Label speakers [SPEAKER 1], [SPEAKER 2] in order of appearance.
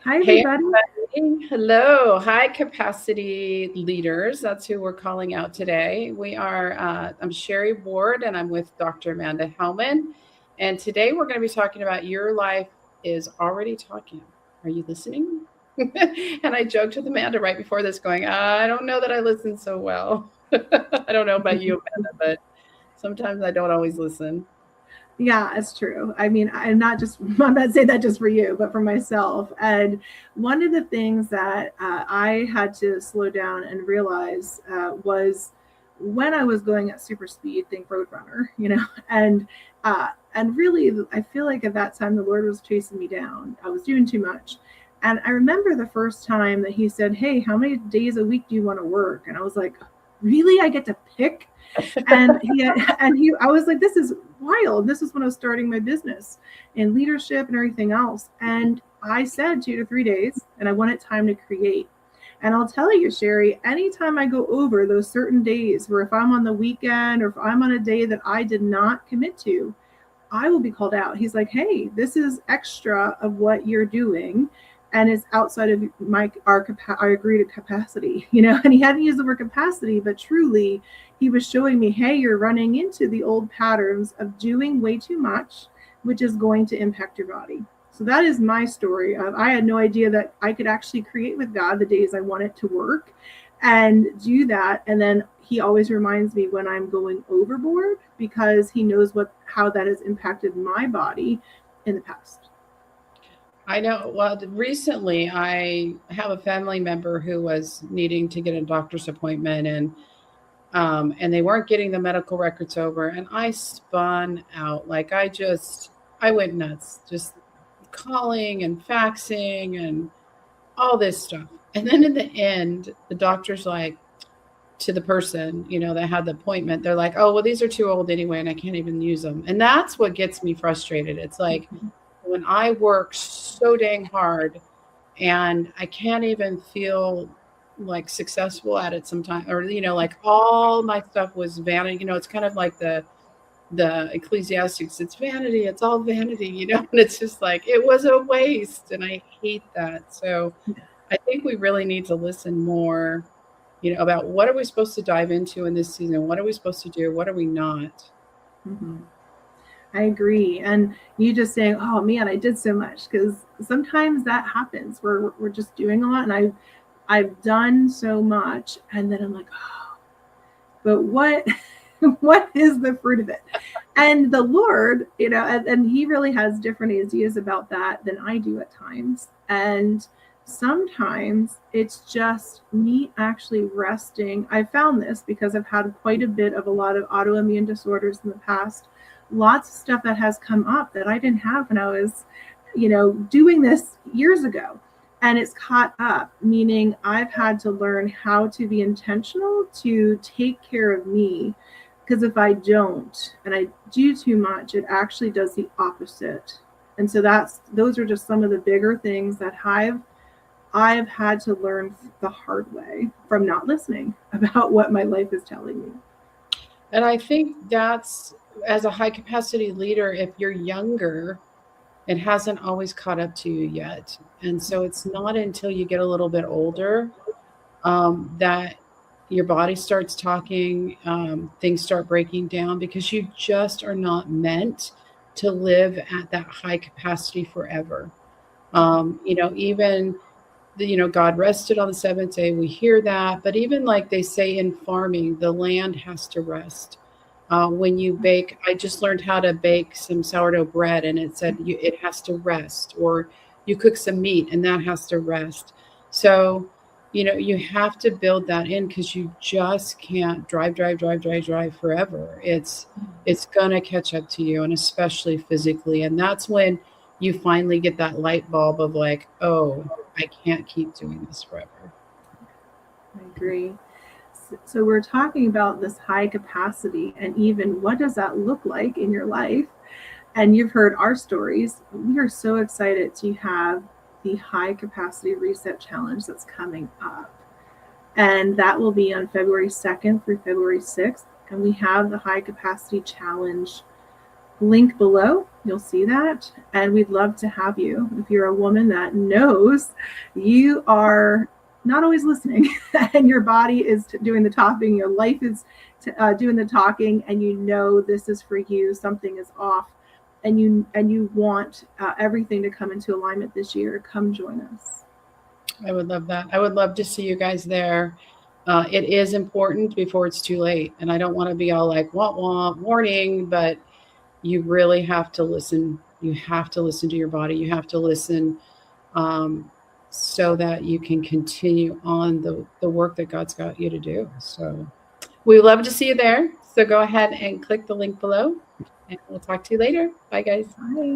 [SPEAKER 1] Hi,
[SPEAKER 2] Hey,
[SPEAKER 1] everybody.
[SPEAKER 2] everybody. Hello. High capacity leaders. That's who we're calling out today. I'm Sherry Ward and I'm with Dr. Amanda Hellman. And today we're going to be talking about your life is already talking. Are you listening? And I joked with Amanda right before this, going, I don't know that I listen so well. I don't know about you, Amanda, but sometimes I don't always listen.
[SPEAKER 1] Yeah, it's true. I mean, I'm not saying that just for you, but for myself. And one of the things that I had to slow down and realize was when I was going at super speed, think Roadrunner, and, uh, and really, I feel like at that time the Lord was chasing me down. I was doing too much. And I remember the first time that he said, "Hey, how many days a week do you want to work?" And I was like, "Really? I get to pick?" I was like, this is wild. This is when I was starting my business and leadership and everything else. And I said 2 to 3 days, and I wanted time to create. And I'll tell you, Sherry, anytime I go over those certain days where if I'm on the weekend or if I'm on a day that I did not commit to, I will be called out. He's like, "Hey, this is extra of what you're doing, and it's outside of our agreed capacity." And he hadn't used the word capacity, but truly, he was showing me, "Hey, you're running into the old patterns of doing way too much, which is going to impact your body." So that is my story. I had no idea that I could actually create with God the days I wanted to work and do that. And then he always reminds me when I'm going overboard because he knows how that has impacted my body in the past.
[SPEAKER 2] I know. Well, recently I have a family member who was needing to get a doctor's appointment, and they weren't getting the medical records over, and I spun out. Like I went nuts, just calling and faxing and all this stuff. And then in the end, the doctor's like, to the person, that had the appointment, they're like, "Oh, well, these are too old anyway, and I can't even use them." And that's what gets me frustrated. It's like when I work so dang hard and I can't even feel like successful at it sometimes, or like all my stuff was vanity. It's kind of like the Ecclesiastics. It's vanity. It's all vanity. And it's just like it was a waste, and I hate that. So I think we really need to listen more, about what are we supposed to dive into in this season? What are we supposed to do? What are we not?
[SPEAKER 1] Mm-hmm. I agree. And you just saying, "Oh man, I did so much," because sometimes that happens. We're just doing a lot, and I've done so much, and then I'm like, "Oh, but what what is the fruit of it?" And the Lord, and he really has different ideas about that than I do at times. And sometimes it's just me actually resting. I found this because I've had quite a bit of a lot of autoimmune disorders in the past. Lots of stuff that has come up that I didn't have when I was, doing this years ago. And it's caught up, meaning I've had to learn how to be intentional to take care of me, because if I don't and I do too much, it actually does the opposite. And so those are just some of the bigger things that I've had to learn the hard way from not listening about what my life is telling me.
[SPEAKER 2] And I think that's, as a high capacity leader, if you're younger, it hasn't always caught up to you yet. And so it's not until you get a little bit older, that your body starts talking, things start breaking down, because you just are not meant to live at that high capacity forever. Even God rested on the seventh day. We hear that, but even like they say in farming, the land has to rest. When you bake, I just learned how to bake some sourdough bread, and it said it has to rest. Or you cook some meat, and that has to rest. So, you have to build that in, because you just can't drive forever. It's gonna catch up to you, and especially physically. And that's when you finally get that light bulb of like, oh, I can't keep doing this forever.
[SPEAKER 1] I agree. So we're talking about this high capacity and even what does that look like in your life? And you've heard our stories. We are so excited to have the high capacity reset challenge that's coming up. And that will be on February 2nd through February 6th. And we have the high capacity challenge link below. You'll see that. And we'd love to have you. If you're a woman that knows you are not always listening and your body is doing the talking, your life is doing the talking, and you know this is for you, something is off, and you want everything to come into alignment this year, come join us.
[SPEAKER 2] I would love that. I would love to see you guys there. It is important before it's too late. And I don't want to be all like, wah, wah, warning, but you really have to listen. You have to listen to your body. You have to listen so that you can continue on the work that God's got you to do. So we would love to see you there. So go ahead and click the link below, and we'll talk to you later. Bye, guys.
[SPEAKER 1] Bye.